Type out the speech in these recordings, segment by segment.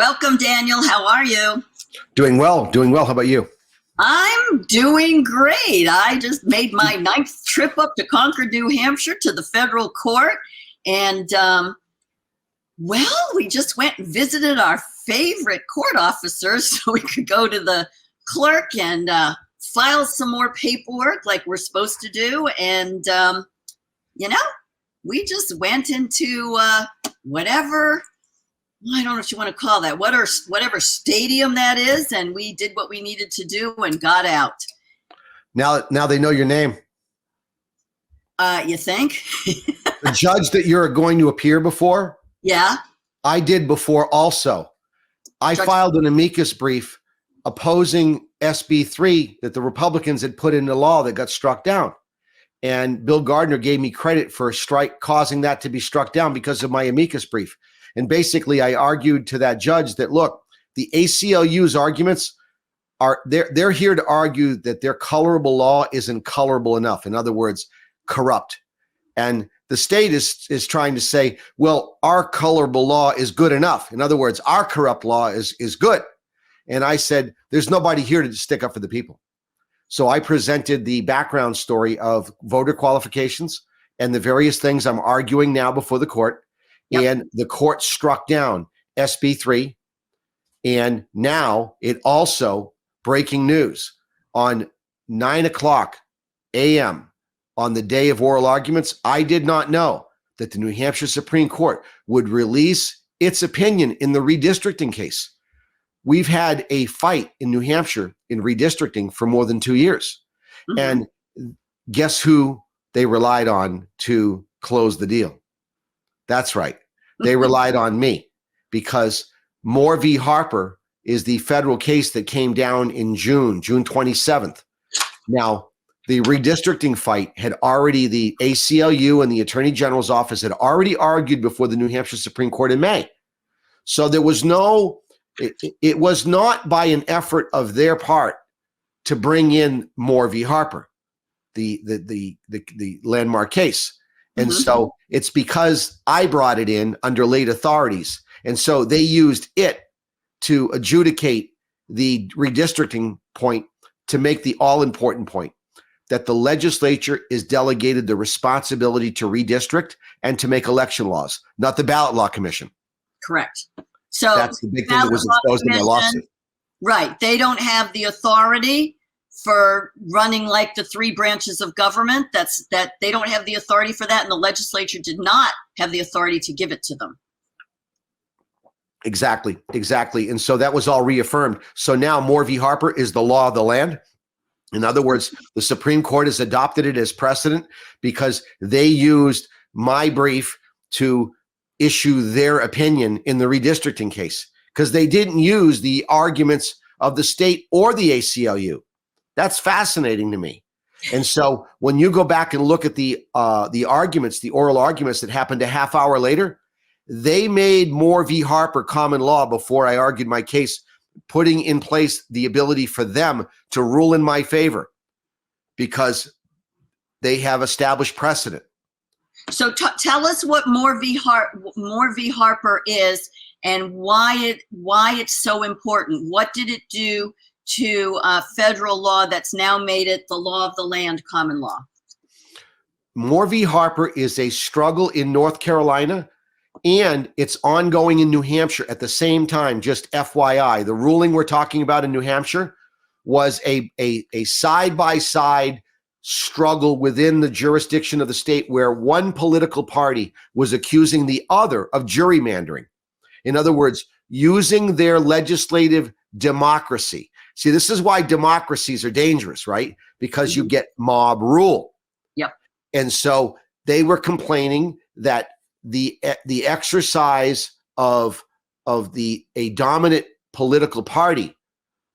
Welcome, Daniel. How are you? Doing well. How about you? I'm doing great. I just made my 9th trip up to Concord, New Hampshire to the federal court. And, we just went and visited our favorite court officers so we could go to the clerk and file some more paperwork like we're supposed to do. And, we just went into whatever, I don't know what you want to call that, whatever stadium that is, and we did what we needed to do and got out. Now they know your name. You think? The judge that you're going to appear before? Yeah. I did before also. I filed an amicus brief opposing SB 3 that the Republicans had put into law that got struck down. And Bill Gardner gave me credit for causing that to be struck down because of my amicus brief. And basically, I argued to that judge that, look, the ACLU's arguments they're here to argue that their colorable law isn't colorable enough. In other words, corrupt. And the state is trying to say, well, our colorable law is good enough. In other words, our corrupt law is good. And I said, there's nobody here to stick up for the people. So I presented the background story of voter qualifications and the various things I'm arguing now before the court. Yep. And the court struck down SB 3. And now it also, breaking news, on 9:00 a.m. on the day of oral arguments, I did not know that the New Hampshire Supreme Court would release its opinion in the redistricting case. We've had a fight in New Hampshire in redistricting for more than 2 years. Mm-hmm. And guess who they relied on to close the deal? That's right. They relied on me because Moore v. Harper is the federal case that came down in June 27th. Now, the redistricting fight had already, the ACLU and the Attorney General's office had already argued before the New Hampshire Supreme Court in May. So there was it was not by an effort of their part to bring in Moore v. Harper, the landmark case. And so it's because I brought it in under late authorities. And so they used it to adjudicate the redistricting point to make the all-important point that the legislature is delegated the responsibility to redistrict and to make election laws, not the Ballot Law Commission. Correct. So that's the big thing that was exposed in the lawsuit. Right. They don't have the authority for running like the 3 branches of government. That they don't have the authority for that, and the legislature did not have the authority to give it to them. Exactly. And so that was all reaffirmed. So now Moore v. Harper is the law of the land. In other words, the Supreme Court has adopted it as precedent because they used my brief to issue their opinion in the redistricting case because they didn't use the arguments of the state or the ACLU. That's fascinating to me. And so when you go back and look at the arguments, the oral arguments that happened a half hour later, they made Moore v. Harper common law before I argued my case, putting in place the ability for them to rule in my favor because they have established precedent. So tell us what Moore v. Harper is and why it's so important. What did it do to federal law that's now made it the law of the land, common law? Moore v. Harper is a struggle in North Carolina, and it's ongoing in New Hampshire at the same time. Just FYI, the ruling we're talking about in New Hampshire was a side-by-side struggle within the jurisdiction of the state where one political party was accusing the other of gerrymandering. In other words, using their legislative democracy. See, this is why democracies are dangerous, right? Because you get mob rule. Yep. And so they were complaining that the exercise of a dominant political party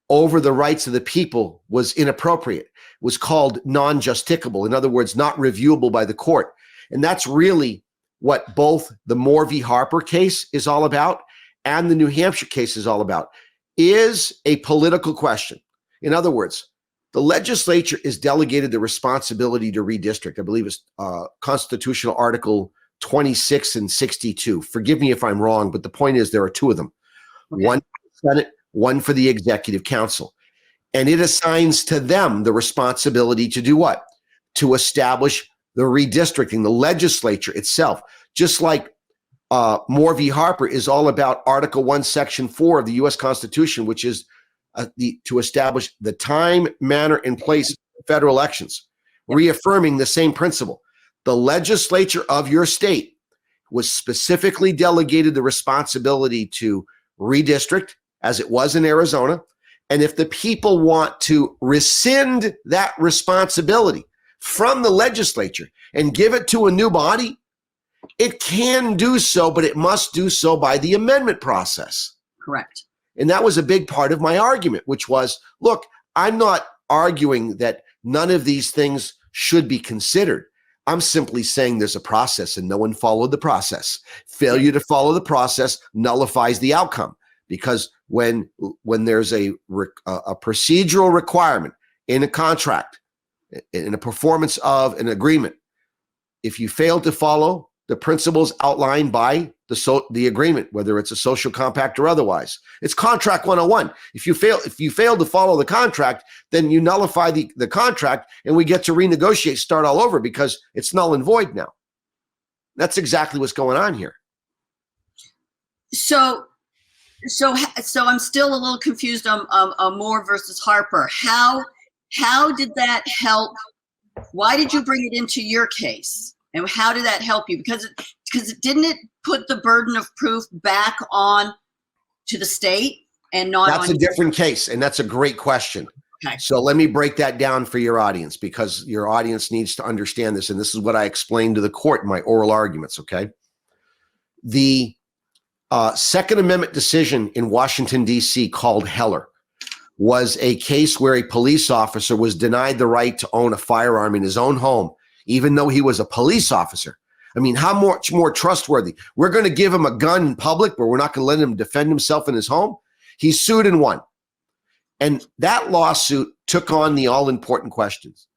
over the rights of the people was inappropriate, was called non-justicable. In other words, not reviewable by the court. And that's really what both the Moore v. Harper case is all about and the New Hampshire case is all about, is a political question. In other words, the legislature is delegated the responsibility to redistrict. I believe it's Constitutional Article 26 and 62. Forgive me if I'm wrong, but the point is there are 2 of them. one for the Senate, one for the Executive Council. And it assigns to them the responsibility to do what? To establish the redistricting, the legislature itself. Just like Moore v. Harper is all about Article 1, Section 4 of the U.S. Constitution, which is to establish the time, manner, and place of federal elections, reaffirming the same principle. The legislature of your state was specifically delegated the responsibility to redistrict, as it was in Arizona. And if the people want to rescind that responsibility from the legislature and give it to a new body, it can do so, but it must do so by the amendment process. Correct. And that was a big part of my argument, which was, look, I'm not arguing that none of these things should be considered. I'm simply saying there's a process and no one followed the process. Failure to follow the process nullifies the outcome, because when there's a procedural requirement in a contract, in a performance of an agreement, if you fail to follow the principles outlined by the agreement, whether it's a social compact or otherwise, it's contract 101. If you fail to follow the contract, then you nullify the contract and we get to renegotiate, start all over, because it's null and void now. That's exactly what's going on here. So I'm still a little confused on Moore versus Harper. How did that help? Why did you bring it into your case? And how did that help you? Because it didn't put the burden of proof back on to the state and not That's on a different case, and that's a great question. Okay. So let me break that down for your audience, because your audience needs to understand this, and this is what I explained to the court in my oral arguments, okay? The Second Amendment decision in Washington, D.C. called Heller was a case where a police officer was denied the right to own a firearm in his own home, even though he was a police officer. I mean, how much more trustworthy? We're going to give him a gun in public, but we're not going to let him defend himself in his home? He sued and won. And that lawsuit took on the all-important questions.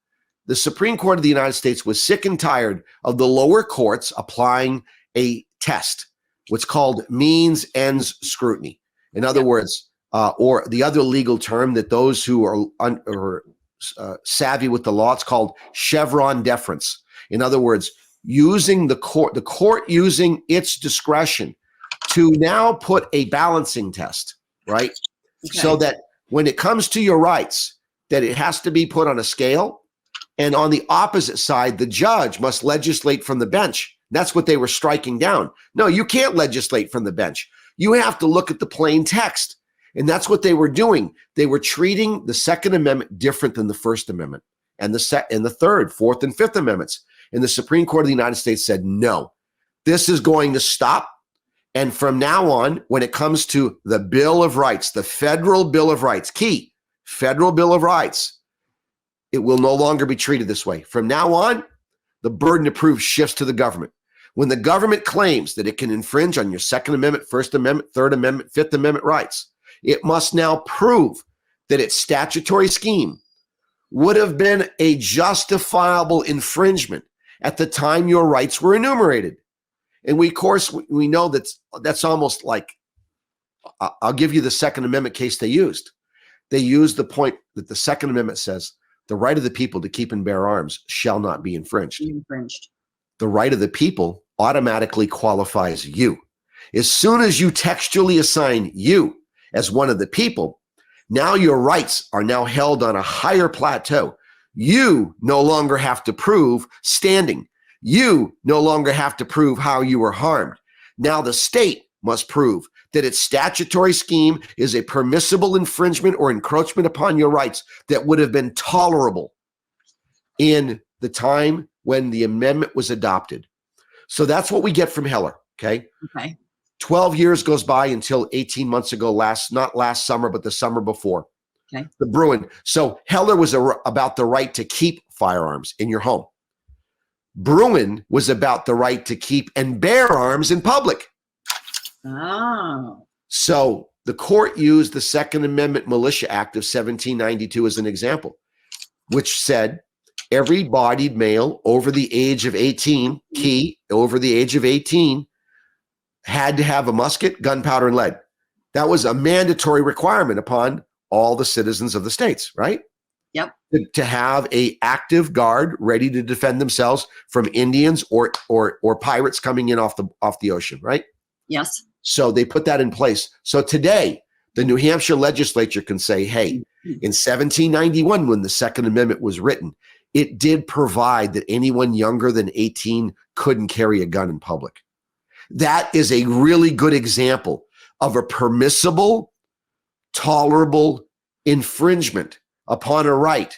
The Supreme Court of the United States was sick and tired of the lower courts applying a test, what's called means-ends scrutiny. In other words, or the other legal term that those who are savvy with the law, it's called Chevron deference. In other words, using the court using its discretion to now put a balancing test, right? Okay. So that when it comes to your rights, that it has to be put on a scale, and on the opposite side, the judge must legislate from the bench. That's what they were striking down. No, you can't legislate from the bench. You have to look at the plain text. And that's what they were doing. They were treating the Second Amendment different than the First Amendment and the Third, Fourth, and Fifth Amendments. And the Supreme Court of the United States said, no, this is going to stop. And from now on, when it comes to the Bill of Rights, the Federal Bill of Rights, key, Federal Bill of Rights, it will no longer be treated this way. From now on, the burden of proof shifts to the government. When the government claims that it can infringe on your Second Amendment, First Amendment, Third Amendment, Fifth Amendment rights, it must now prove that its statutory scheme would have been a justifiable infringement at the time your rights were enumerated. And we know that's almost like, I'll give you the Second Amendment case they used. They used the point that the Second Amendment says the right of the people to keep and bear arms shall not be infringed. The right of the people automatically qualifies you. As soon as you textually assign you as one of the people, now your rights are now held on a higher plateau. You no longer have to prove standing. You no longer have to prove how you were harmed. Now the state must prove that its statutory scheme is a permissible infringement or encroachment upon your rights that would have been tolerable in the time when the amendment was adopted. So that's what we get from Heller, okay? Okay. 12 years goes by until 18 months ago, not last summer, but the summer before. Okay. The Bruin. So Heller was about the right to keep firearms in your home. Bruin was about the right to keep and bear arms in public. Oh. So the court used the Second Amendment Militia Act of 1792 as an example, which said every bodied male over the age of 18, over the age of 18, had to have a musket, gunpowder, and lead. That was a mandatory requirement upon all the citizens of the states, right? Yep. To have a active guard ready to defend themselves from Indians or pirates coming in off the ocean, right? Yes. So they put that in place. So today, the New Hampshire legislature can say, hey, in 1791, when the Second Amendment was written, it did provide that anyone younger than 18 couldn't carry a gun in public. That is a really good example of a permissible, tolerable infringement upon a right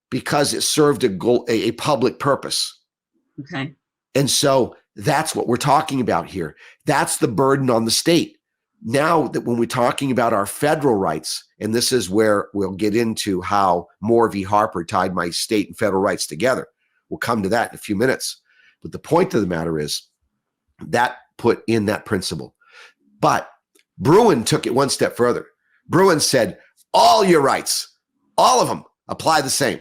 because it served a public purpose. Okay. And so that's what we're talking about here. That's the burden on the state. Now that when we're talking about our federal rights, and this is where we'll get into how Moore v. Harper tied my state and federal rights together. We'll come to that in a few minutes. But the point of the matter is that put in that principle. But Bruin took it one step further. Bruin said, all your rights, all of them, apply the same.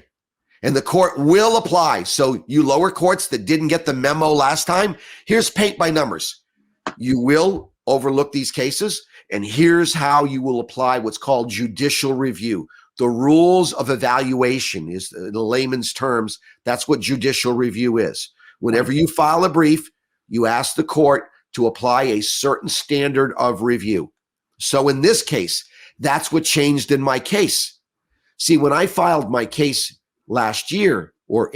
And the court will apply. So you lower courts that didn't get the memo last time, here's paint by numbers. You will overlook these cases, and here's how you will apply what's called judicial review. The rules of evaluation is, in layman's terms, that's what judicial review is. Whenever you file a brief, you ask the court to apply a certain standard of review. So in this case, that's what changed in my case. See, when I filed my case last year, or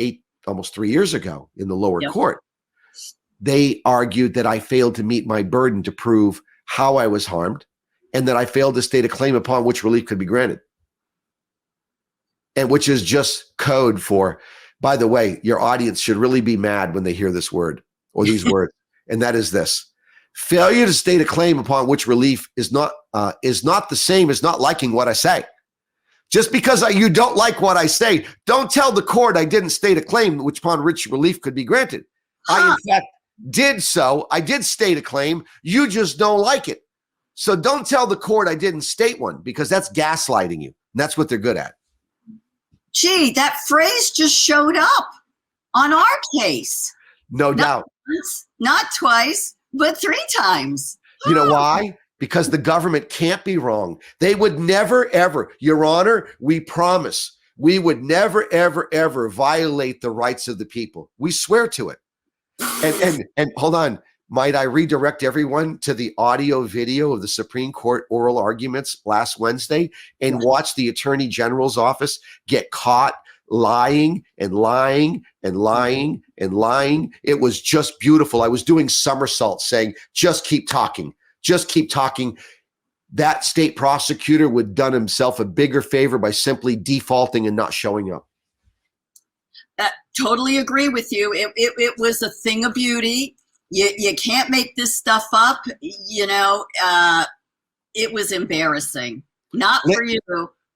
almost 3 years ago in the lower court, they argued that I failed to meet my burden to prove how I was harmed and that I failed to state a claim upon which relief could be granted. And which is just code for, by the way, your audience should really be mad when they hear this word or these words. And that is this: failure to state a claim upon which relief is not the same as not liking what I say. Just because you don't like what I say, don't tell the court I didn't state a claim which upon which relief could be granted. I, in fact, did so. I did state a claim. You just don't like it. So don't tell the court I didn't state one, because that's gaslighting you. And that's what they're good at. Gee, that phrase just showed up on our case. No doubt. Once, not twice, but 3 times. You know why? Because the government can't be wrong. They would never, ever, Your Honor, we promise, we would never, ever, ever violate the rights of the people. We swear to it. And hold on, might I redirect everyone to the audio video of the Supreme Court oral arguments last Wednesday and watch the Attorney General's office get caught lying and lying and lying and lying. It was just beautiful. I was doing somersaults saying, just keep talking. Just keep talking. That state prosecutor would have done himself a bigger favor by simply defaulting and not showing up. Totally agree with you. It was a thing of beauty. You can't make this stuff up. You know, it was embarrassing. Not for you,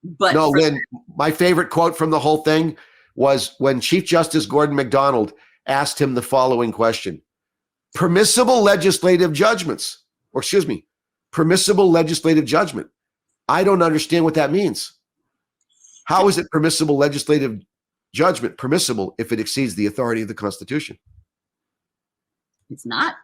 but no. For Lynn, my favorite quote from the whole thing was when Chief Justice Gordon MacDonald asked him the following question: permissible legislative judgments, or excuse me, permissible legislative judgment. I don't understand what that means. How is it permissible legislative judgment permissible if it exceeds the authority of the Constitution? It's not.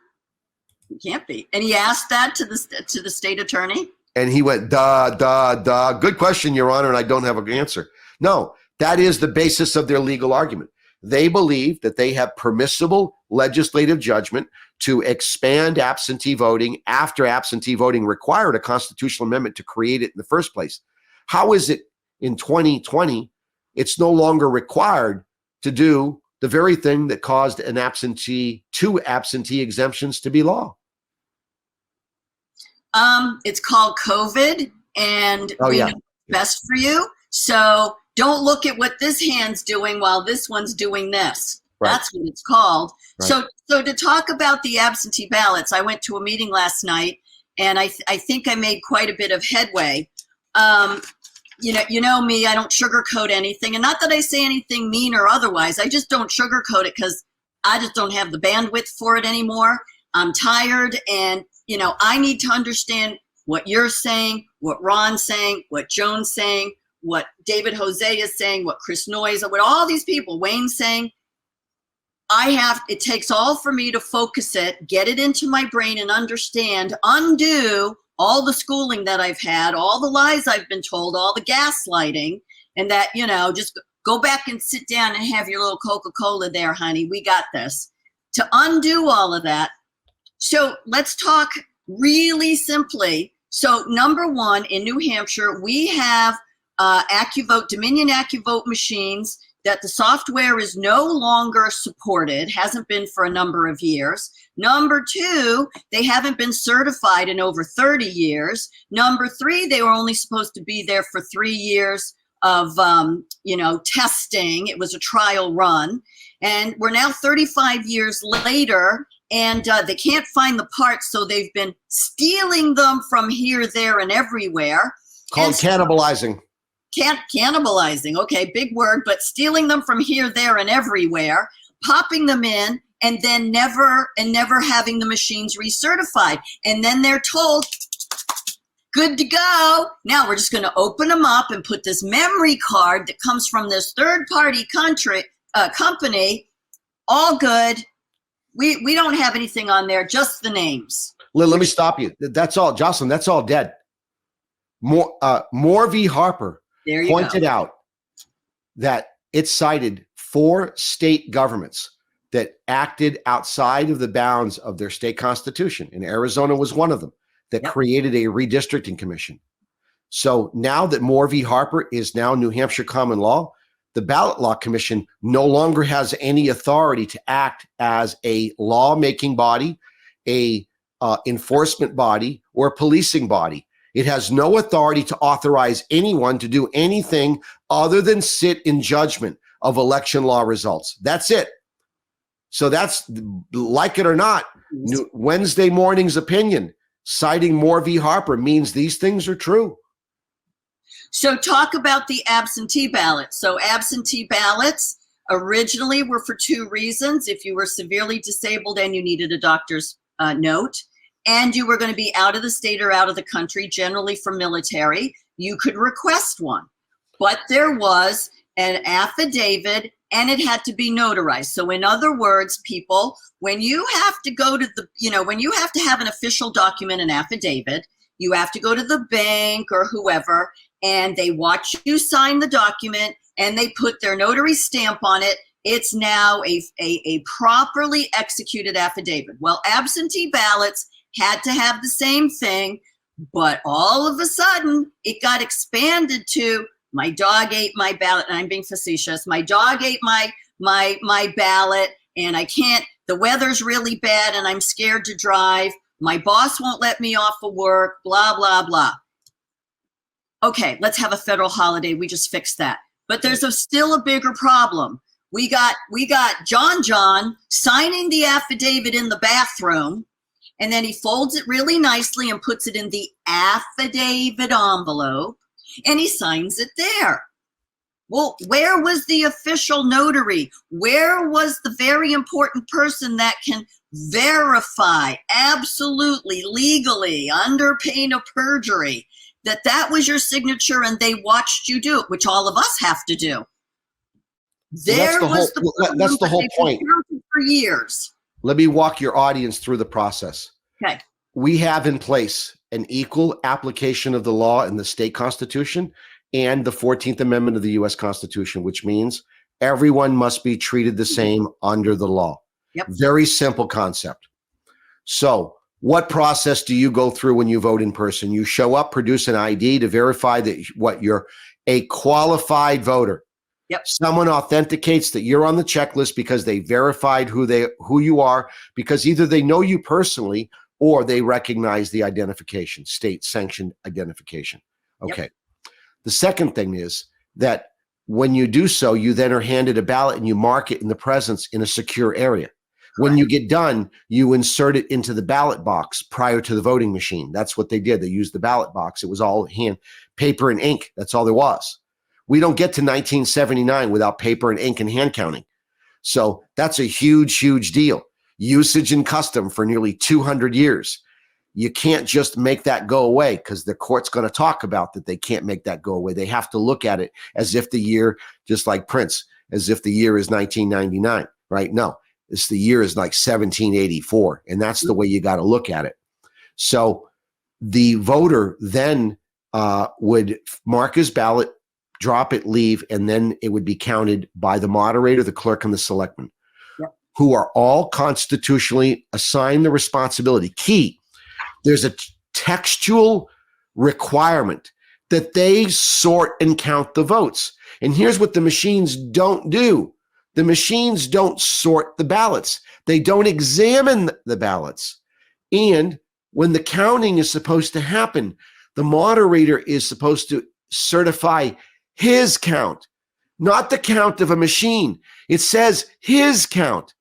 It can't be. And he asked that to the state attorney. And he went, duh. Good question, Your Honor, and I don't have an answer. No, that is the basis of their legal argument. They believe that they have permissible legislative judgment to expand absentee voting after absentee voting required a constitutional amendment to create it in the first place. How is it in 2020 it's no longer required to do the very thing that caused two absentee exemptions to be law? It's called COVID, and we know what's best for you. So don't look at what this hand's doing while this one's doing this. Right. That's what it's called. Right. So to talk about the absentee ballots, I went to a meeting last night, and I think I made quite a bit of headway. You know me, I don't sugarcoat anything, and not that I say anything mean or otherwise. I just don't sugarcoat it because I just don't have the bandwidth for it anymore. I'm tired, and I need to understand what you're saying, what Ron's saying, what Joan's saying, what David Jose is saying, what Chris Noyes, what all these people, Wayne's saying. It takes all for me to focus it, get it into my brain and understand, undo all the schooling that I've had, all the lies I've been told, all the gaslighting, and that, just go back and sit down and have your little Coca-Cola there, honey. We got this. To undo all of that. So let's talk really simply. So number one, in New Hampshire, we have Dominion AccuVote machines that the software is no longer supported, hasn't been for a number of years. Number two, they haven't been certified in over 30 years. Number three, they were only supposed to be there for 3 years of, testing. It was a trial run. And we're now 35 years later, and they can't find the parts, so they've been stealing them from here, there, and everywhere. Called cannibalizing. Cannibalizing, okay, big word, but stealing them from here, there, and everywhere, popping them in, and then never having the machines recertified. And then they're told, good to go. Now we're just going to open them up and put this memory card that comes from this third-party company, all good. We don't have anything on there, just the names. Let me stop you. That's all, Jocelyn, that's all dead. Moore v. Harper pointed out that it cited 4 state governments that acted outside of the bounds of their state constitution, and Arizona was one of them, that created a redistricting commission. So now that Moore v. Harper is now New Hampshire common law, the Ballot Law Commission no longer has any authority to act as a lawmaking body, a enforcement body, or a policing body. It has no authority to authorize anyone to do anything other than sit in judgment of election law results. That's it. So that's, like it or not, Wednesday morning's opinion citing Moore v. Harper means these things are true. So talk about the absentee ballots. So absentee ballots originally were for 2 reasons. If you were severely disabled and you needed a doctor's note, and you were going to be out of the state or out of the country, generally for military, you could request one. But there was an affidavit, and it had to be notarized. So in other words, people, when you have to go to when you have to have an official document, an affidavit, you have to go to the bank or whoever, and they watch you sign the document, and they put their notary stamp on it. It's now a properly executed affidavit. Well, absentee ballots had to have the same thing, but all of a sudden it got expanded to, my dog ate my ballot, and I'm being facetious. My dog ate my ballot, and I can't, the weather's really bad and I'm scared to drive. My boss won't let me off of work, blah, blah, blah. Okay, let's have a federal holiday. We just fixed that. But there's still a bigger problem. We got John signing the affidavit in the bathroom, and then he folds it really nicely and puts it in the affidavit envelope, and he signs it there. Well, where was the official notary? Where was the very important person that can verify absolutely, legally, under pain of perjury, that was your signature and they watched you do it, which all of us have to do? That's the whole point. For years. Let me walk your audience through the process. Okay. We have in place an equal application of the law in the state constitution and the 14th Amendment of the U.S. Constitution, which means everyone must be treated the same under the law. Yep. Very simple concept. So what process do you go through when you vote in person? You show up, produce an ID to verify that you're a qualified voter. Yep. Someone authenticates that you're on the checklist because they verified who you are, because either they know you personally or they recognize the identification, state-sanctioned identification. Okay. Yep. The second thing is that when you do so, you then are handed a ballot and you mark it in the presence in a secure area. When you get done, you insert it into the ballot box prior to the voting machine. That's what they did. They used the ballot box. It was all hand, paper and ink. That's all there was. We don't get to 1979 without paper and ink and hand counting. So that's a huge, huge deal. Usage and custom for nearly 200 years. You can't just make that go away because the court's going to talk about that. They can't make that go away. They have to look at it as if the year, just like Prince, as if the year is 1999, right? No, the year is like 1784. And that's the way you got to look at it. So the voter then would mark his ballot, drop it, leave, and then it would be counted by the moderator, the clerk, and the selectman, who are all constitutionally assigned the responsibility. Key, there's a textual requirement that they sort and count the votes. And here's what the machines don't do. The machines don't sort the ballots. They don't examine the ballots. And when the counting is supposed to happen, the moderator is supposed to certify his count, not the count of a machine. It says his count,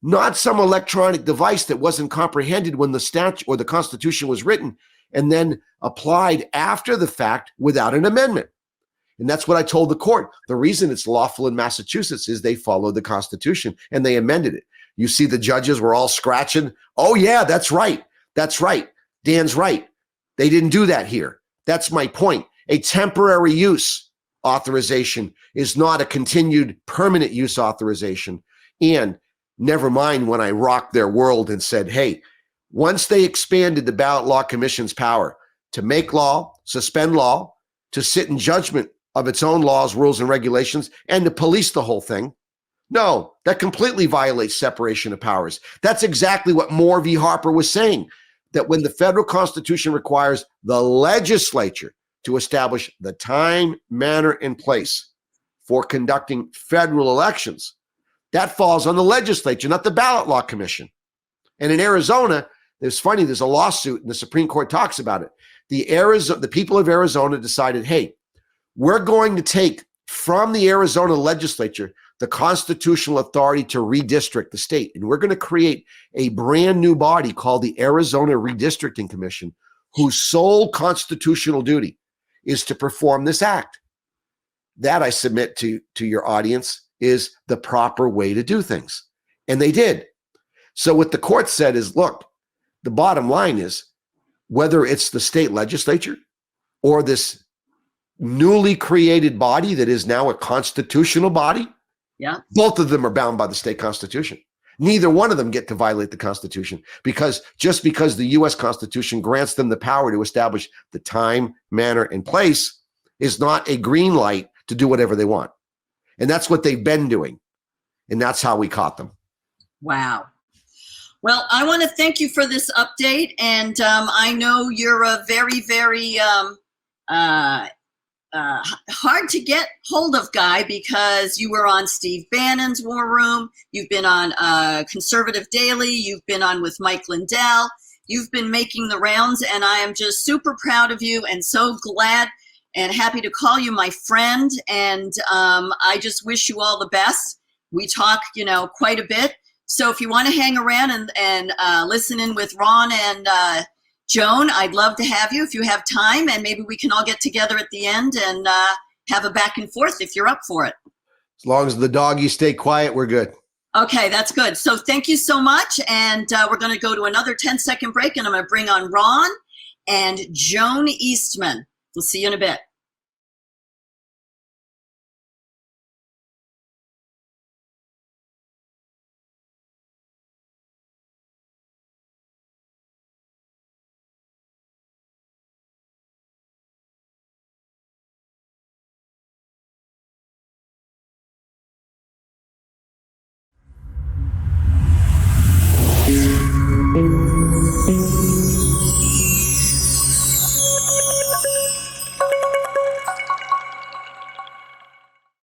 not some electronic device that wasn't comprehended when the statute or the Constitution was written and then applied after the fact without an amendment. And that's what I told the court. The reason it's lawful in Massachusetts is they followed the Constitution and they amended it. You see the judges were all scratching. Oh yeah, that's right. That's right. Dan's right. They didn't do that here. That's my point. A temporary use authorization is not a continued permanent use authorization. And never mind when I rocked their world and said, hey, once they expanded the Ballot Law Commission's power to make law, suspend law, to sit in judgment of its own laws, rules, and regulations, and to police the whole thing, no, that completely violates separation of powers. That's exactly what Moore v. Harper was saying, that when the federal Constitution requires the legislature to establish the time, manner, and place for conducting federal elections, that falls on the legislature, not the Ballot Law Commission. And in Arizona, it's funny, there's a lawsuit and the Supreme Court talks about it. The people of Arizona decided, hey, we're going to take from the Arizona legislature the constitutional authority to redistrict the state. And we're going to create a brand new body called the Arizona Redistricting Commission, whose sole constitutional duty is to perform this act. That, I submit to your audience, is the proper way to do things. And they did. So what the court said is, look, the bottom line is, whether it's the state legislature or this newly created body that is now a constitutional body, both of them are bound by the state constitution. Neither one of them get to violate the Constitution, because just because the U.S. Constitution grants them the power to establish the time, manner, and place is not a green light to do whatever they want. And that's what they've been doing. And that's how we caught them. Wow. Well, I want to thank you for this update. And I know you're a very, very hard to get hold of guy, because you were on Steve Bannon's War Room. You've been on Conservative Daily. You've been on with Mike Lindell. You've been making the rounds, and I am just super proud of you and so glad and happy to call you my friend. And I just wish you all the best. We talk, quite a bit. So if you want to hang around and listen in with Ron and Joan, I'd love to have you if you have time, and maybe we can all get together at the end and have a back and forth if you're up for it. As long as the doggies stay quiet, we're good. Okay, that's good. So thank you so much. And we're going to go to another 10-second break, and I'm going to bring on Ron and Joan Eastman. We'll see you in a bit.